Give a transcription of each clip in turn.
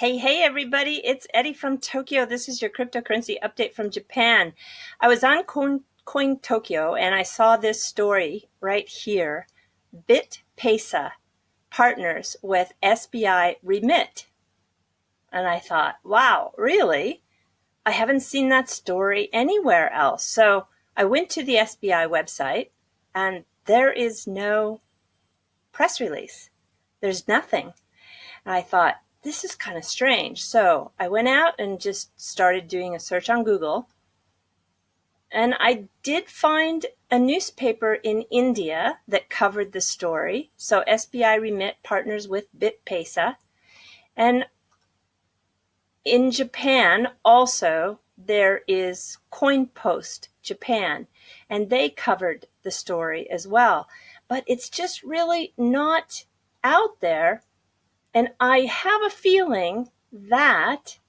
Hey, everybody, it's Eddie from Tokyo. This is your cryptocurrency update from Japan. I was on Coin Tokyo and I saw this story right here. BitPesa partners with SBI Remit. And I thought, wow, really? I haven't seen that story anywhere else. So I went to the SBI website and there is no press release. There's nothing. And I thought, this is kind of strange. So I went out and just started doing a search on Google. And I did find a newspaper in India that covered the story. So SBI Remit partners with BitPesa. And in Japan also, there is CoinPost Japan. And they covered the story as well. But it's just really not out there. And I have a feeling that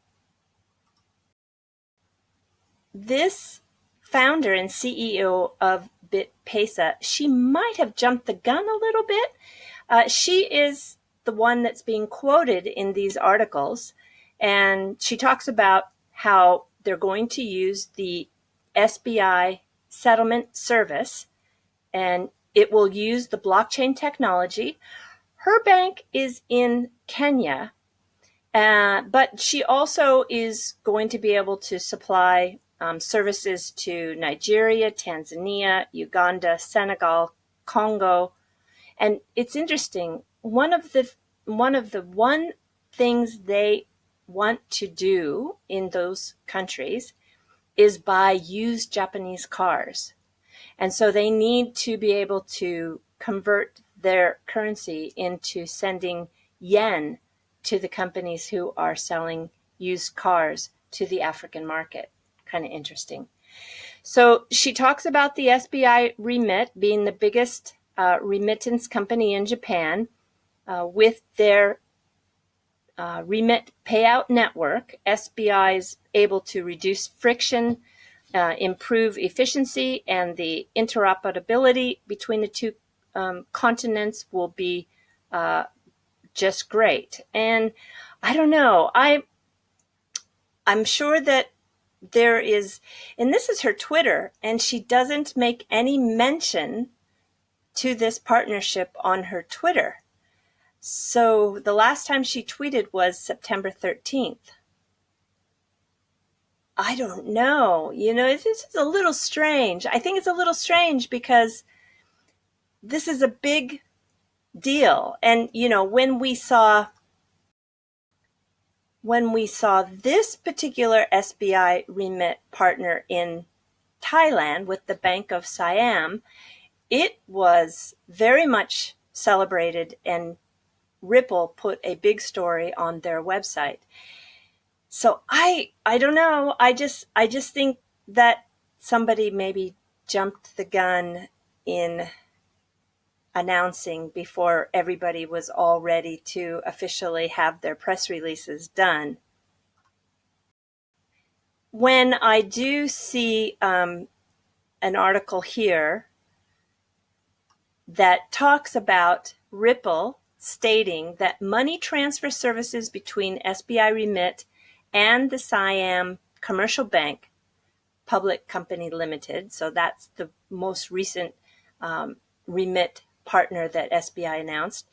this founder and CEO of BitPesa, she might have jumped the gun a little bit. She is the one that's being quoted in these articles. And she talks about how they're going to use the SBI settlement service, and it will use the blockchain technology. Her bank is in Kenya, but she also is going to be able to supply services to Nigeria, Tanzania, Uganda, Senegal, Congo. And it's interesting. One of the things they want to do in those countries is buy used Japanese cars. And so they need to be able to convert their currency into sending yen to the companies who are selling used cars to the African market. Kind of interesting. So she talks about the SBI Remit being the biggest remittance company in Japan with their Remit payout network. SBI is able to reduce friction, improve efficiency, and the interoperability between the two continents will be just great. And I don't know, I'm sure that there is, and this is her Twitter, and she doesn't make any mention to this partnership on her Twitter. So the last time she tweeted was September 13th. I don't know. This is a little strange. I think it's a little strange because this is a big deal. And, when we saw this particular SBI Remit partner in Thailand with the Bank of Siam, it was very much celebrated, and Ripple put a big story on their website. So I don't know. I just think that somebody maybe jumped the gun in announcing before everybody was all ready to officially have their press releases done. When I do see an article here that talks about Ripple stating that money transfer services between SBI Remit and the Siam Commercial Bank Public Company Limited, so that's the most recent Remit partner that SBI announced.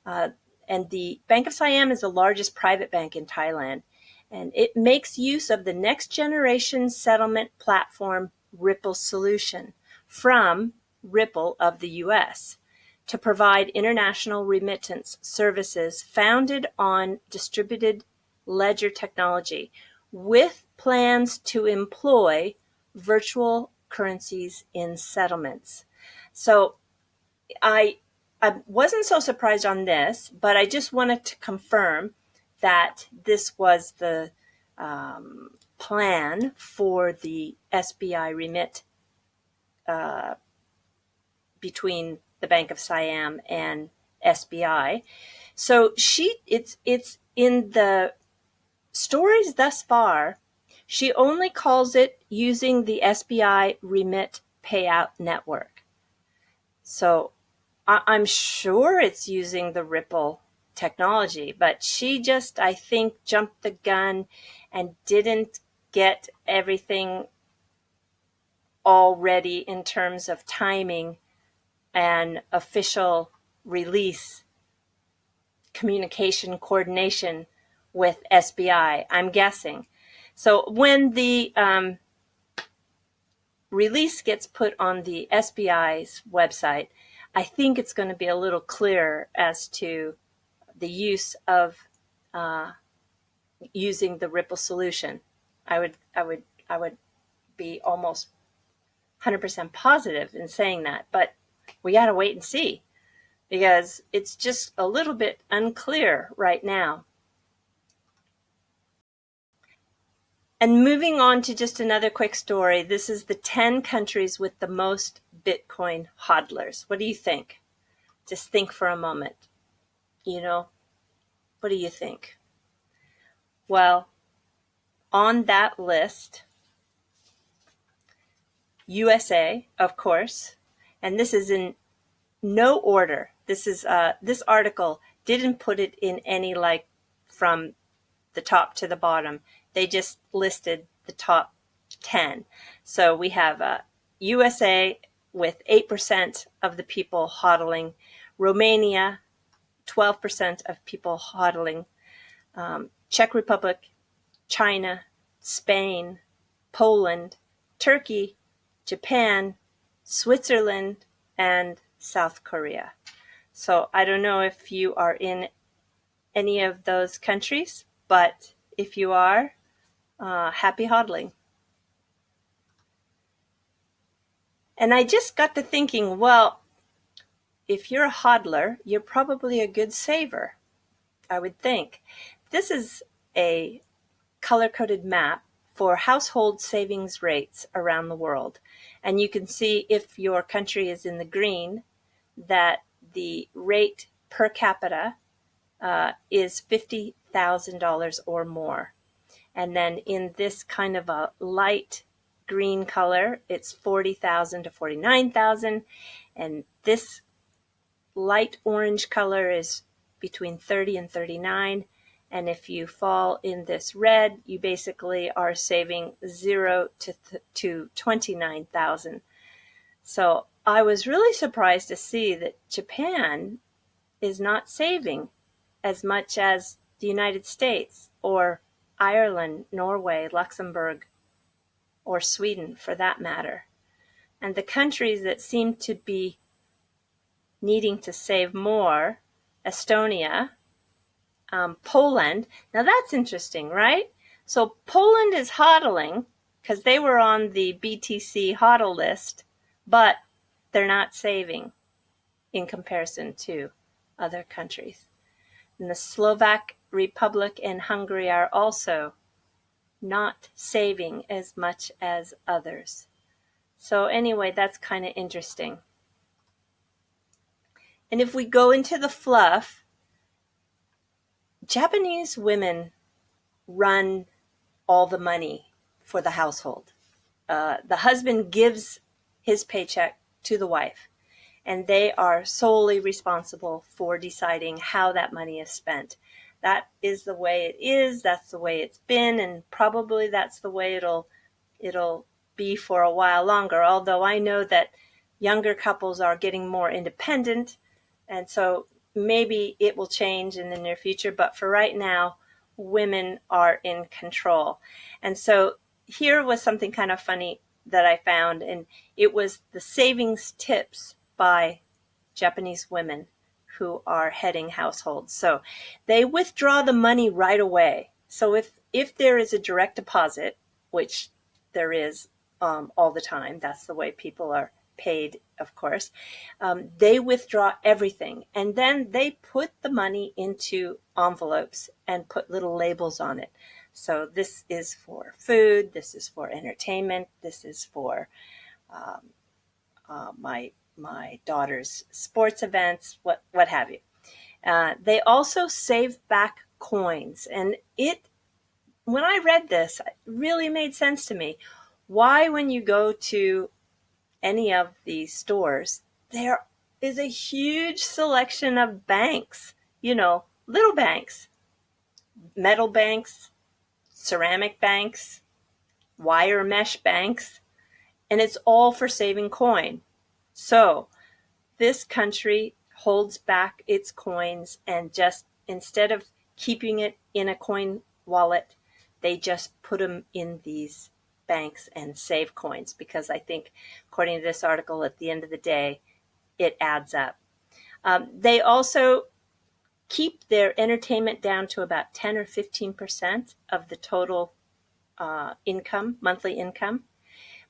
And the Bank of Siam is the largest private bank in Thailand. And it makes use of the next generation settlement platform Ripple solution from Ripple of the US to provide international remittance services founded on distributed ledger technology with plans to employ virtual currencies in settlements. So I wasn't so surprised on this, but I just wanted to confirm that this was the plan for the SBI Remit between the Bank of Siam and SBI. So it's in the stories thus far, she only calls it using the SBI Remit payout network. So I'm sure it's using the Ripple technology, but she just, I think, jumped the gun and didn't get everything all ready in terms of timing and official release, communication, coordination with SBI, I'm guessing. So when the release gets put on the SBI's website, I think it's going to be a little clearer as to the use of using the Ripple solution. I would be almost 100% positive in saying that, but we got to wait and see because it's just a little bit unclear right now. And moving on to just another quick story, this is the 10 countries with the most Bitcoin hodlers. What do you think? Just think for a moment. What do you think? Well, on that list, USA, of course, and this is in no order. This article didn't put it in any from the top to the bottom. They just listed the top 10. So we have USA with 8% of the people hodling, Romania, 12% of people hodling, Czech Republic, China, Spain, Poland, Turkey, Japan, Switzerland, and South Korea. So I don't know if you are in any of those countries, but if you are, happy hodling. And I just got to thinking, well, if you're a hodler, you're probably a good saver, I would think. This is a color-coded map for household savings rates around the world. And you can see if your country is in the green, that the rate per capita is $50,000 or more. And then in this kind of a light green color, it's 40,000 to 49,000. And this light orange color is between 30 and 39. And if you fall in this red, you basically are saving 0 to 29,000. So I was really surprised to see that Japan is not saving as much as the United States or Ireland, Norway, Luxembourg, or Sweden for that matter. And the countries that seem to be needing to save more, Estonia, Poland. Now that's interesting, right? So Poland is hodling because they were on the BTC hodl list, but they're not saving in comparison to other countries. And the Slovak Republic and Hungary are also not saving as much as others. So anyway, that's kind of interesting. And if we go into the fluff, Japanese women run all the money for the household. The husband gives his paycheck to the wife, and they are solely responsible for deciding how that money is spent. That is the way it is. That's the way it's been, and probably that's the way it'll be for a while longer. Although I know that younger couples are getting more independent, and so maybe it will change in the near future. But for right now, women are in control. And so here was something kind of funny that I found, and it was the savings tips by Japanese women who are heading households. So they withdraw the money right away. So if there is a direct deposit, which there is all the time, that's the way people are paid, of course, they withdraw everything. And then they put the money into envelopes and put little labels on it. So this is for food, this is for entertainment, this is for my daughter's sports events, what have you. They also save back coins. And when I read this, it really made sense to me. Why, when you go to any of these stores, there is a huge selection of banks, little banks, metal banks, ceramic banks, wire mesh banks, and it's all for saving coin. So this country holds back its coins, and just instead of keeping it in a coin wallet, they just put them in these banks and save coins, because I think, according to this article, at the end of the day, it adds up. They also keep their entertainment down to about 10 or 15% of the total income, monthly income.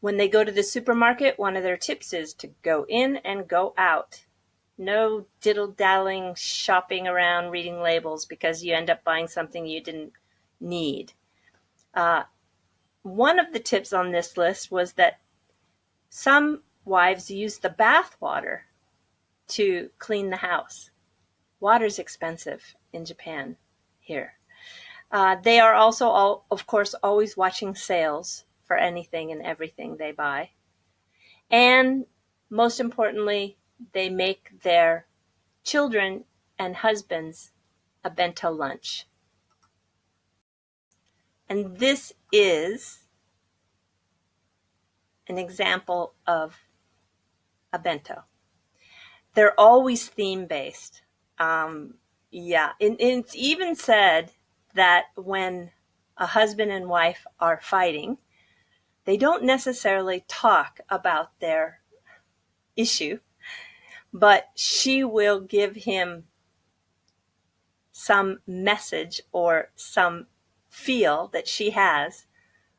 When they go to the supermarket, one of their tips is to go in and go out. No diddle-daddling shopping around reading labels, because you end up buying something you didn't need. One of the tips on this list was that some wives use the bath water to clean the house. Water's expensive in Japan here. They are also, of course, always watching sales for anything and everything they buy. And most importantly, they make their children and husbands a bento lunch. And this is an example of a bento. They're always theme-based. And it's even said that when a husband and wife are fighting, they don't necessarily talk about their issue, but she will give him some message or some feel that she has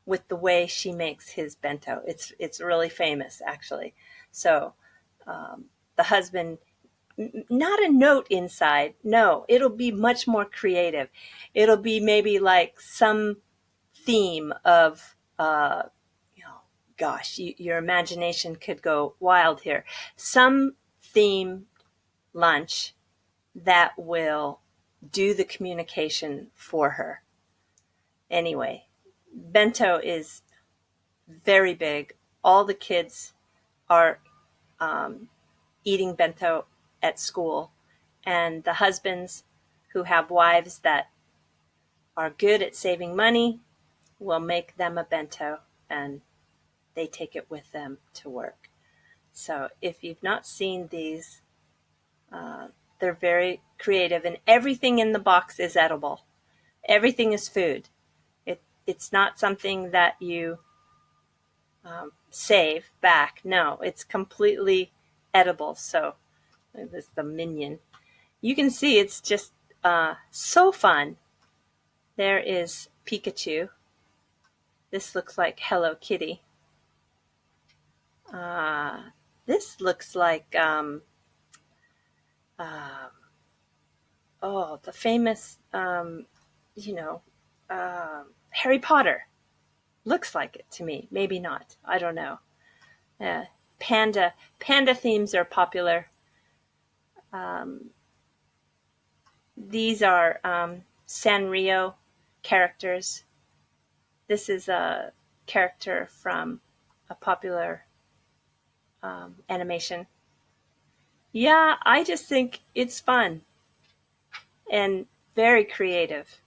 with the way she makes his bento. It's really famous, actually. So the husband, not a note inside. No, it'll be much more creative. It'll be maybe like some theme of, your imagination could go wild here. Some theme lunch that will do the communication for her. Anyway, bento is very big. All the kids are eating bento at school, and the husbands who have wives that are good at saving money will make them a bento, and they take it with them to work. So if you've not seen these, they're very creative, and everything in the box is edible. Everything is food. It's not something that you save back. No, it's completely edible. So this is the minion. You can see it's just so fun. There is Pikachu. This looks like Hello Kitty. This looks like the famous Harry Potter. Looks like it to me. Maybe not. I don't know. Panda themes are popular. These are Sanrio characters. This is a character from a popular animation. Yeah, I just think it's fun and very creative.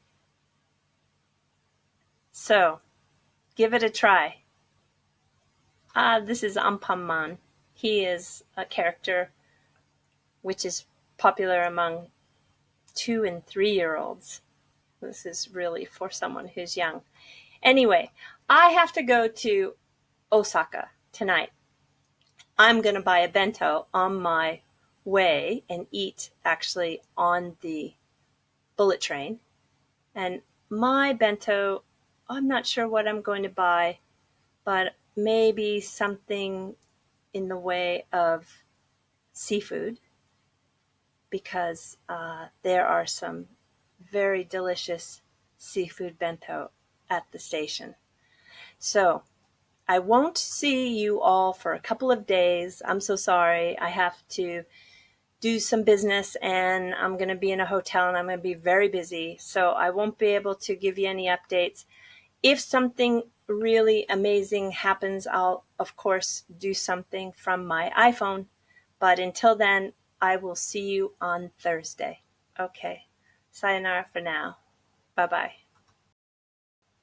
So, give it a try. This is Ampamman. He is a character which is popular among 2- and 3-year-olds. This is really for someone who's young. Anyway, I have to go to Osaka tonight. I'm going to buy a bento on my way and eat actually on the bullet train. And my bento, I'm not sure what I'm going to buy, but maybe something in the way of seafood, because there are some very delicious seafood bento at the station. So I won't see you all for a couple of days. I'm so sorry. I have to do some business, and I'm going to be in a hotel, and I'm going to be very busy. So I won't be able to give you any updates. If something really amazing happens, I'll, of course, do something from my iPhone. But until then, I will see you on Thursday. Okay. Sayonara for now. Bye-bye.